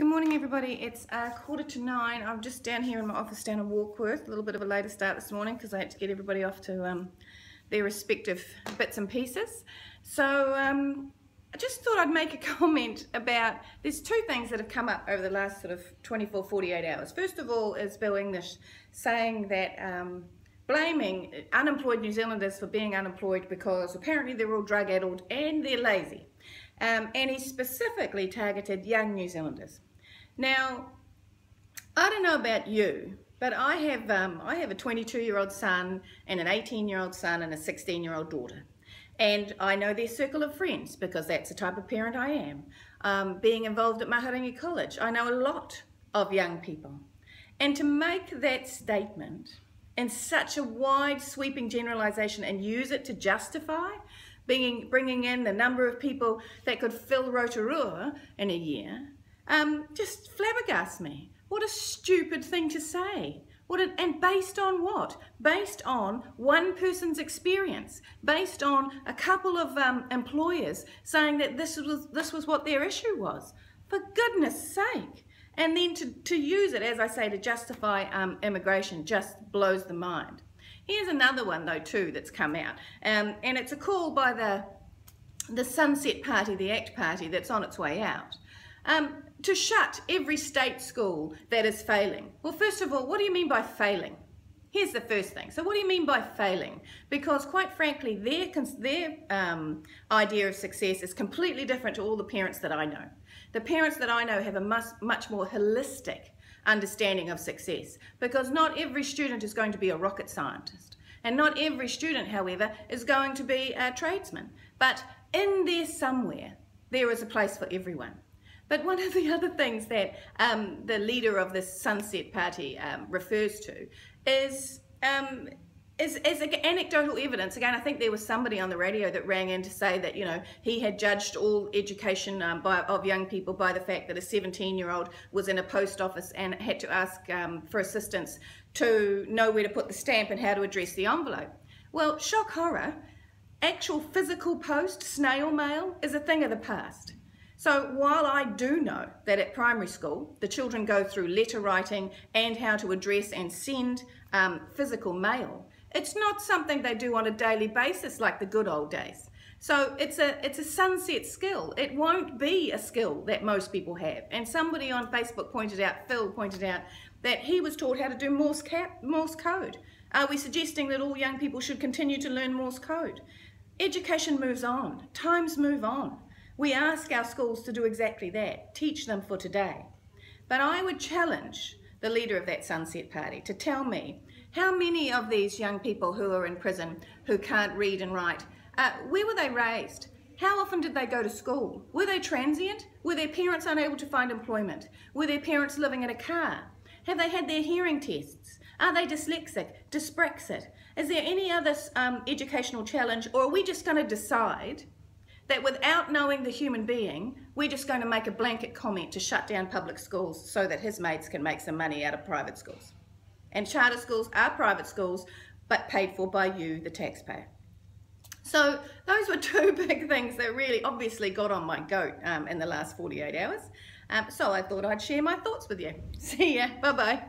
Good morning, everybody. It's 9:15. I'm just down here in my office down in Warkworth. A little bit of a later start this morning because I had to get everybody off to their respective bits and pieces. So I just thought I'd make a comment about, there's two things that have come up over the last sort of 24, 48 hours. First of all is Bill English saying that blaming unemployed New Zealanders for being unemployed because apparently they're all drug-addled and they're lazy. And he specifically targeted young New Zealanders. Now, I don't know about you, but I have a 22-year-old son and an 18-year-old son and a 16-year-old daughter. And I know their circle of friends because that's the type of parent I am. Being involved at Maharangi College, I know a lot of young people. And to make that statement in such a wide sweeping generalisation and use it to justify bringing in the number of people that could fill Rotorua in a year, just flabbergasts me. What a stupid thing to say. And based on what? Based on one person's experience, based on a couple of employers saying that this was what their issue was. For goodness sake. And then to use it, as I say, to justify immigration just blows the mind. Here's another one, though, too, that's come out. And it's a call by the Sunset Party, the ACT Party, that's on its way out, to shut every state school that is failing. Well, first of all, what do you mean by failing? Here's the first thing. So what do you mean by failing? Because, quite frankly, their idea of success is completely different to all the parents that I know. The parents that I know have a much more holistic understanding of success, because not every student is going to be a rocket scientist, and not every student, however, is going to be a tradesman. But in there somewhere, there is a place for everyone. But one of the other things that the leader of this Sunset Party refers to is anecdotal evidence. Again, I think there was somebody on the radio that rang in to say that, you know, he had judged all education of young people by the fact that a 17-year-old was in a post office and had to ask for assistance to know where to put the stamp and how to address the envelope. Well, shock horror, actual physical post, snail mail, is a thing of the past. So while I do know that at primary school, the children go through letter writing and how to address and send physical mail, it's not something they do on a daily basis like the good old days. So it's a sunset skill. It won't be a skill that most people have. And somebody on Facebook pointed out, Phil pointed out, that he was taught how to do Morse code. Are we suggesting that all young people should continue to learn Morse code? Education moves on. Times move on. We ask our schools to do exactly that, teach them for today. But I would challenge the leader of that Sunset Party to tell me how many of these young people who are in prison, who can't read and write, where were they raised? How often did they go to school? Were they transient? Were their parents unable to find employment? Were their parents living in a car? Have they had their hearing tests? Are they dyslexic, dyspraxic? Is there any other educational challenge, or are we just going to decide that without knowing the human being, we're just going to make a blanket comment to shut down public schools so that his mates can make some money out of private schools? And charter schools are private schools, but paid for by you, the taxpayer. So those were two big things that really obviously got on my goat in the last 48 hours. So I thought I'd share my thoughts with you. See ya. Bye-bye.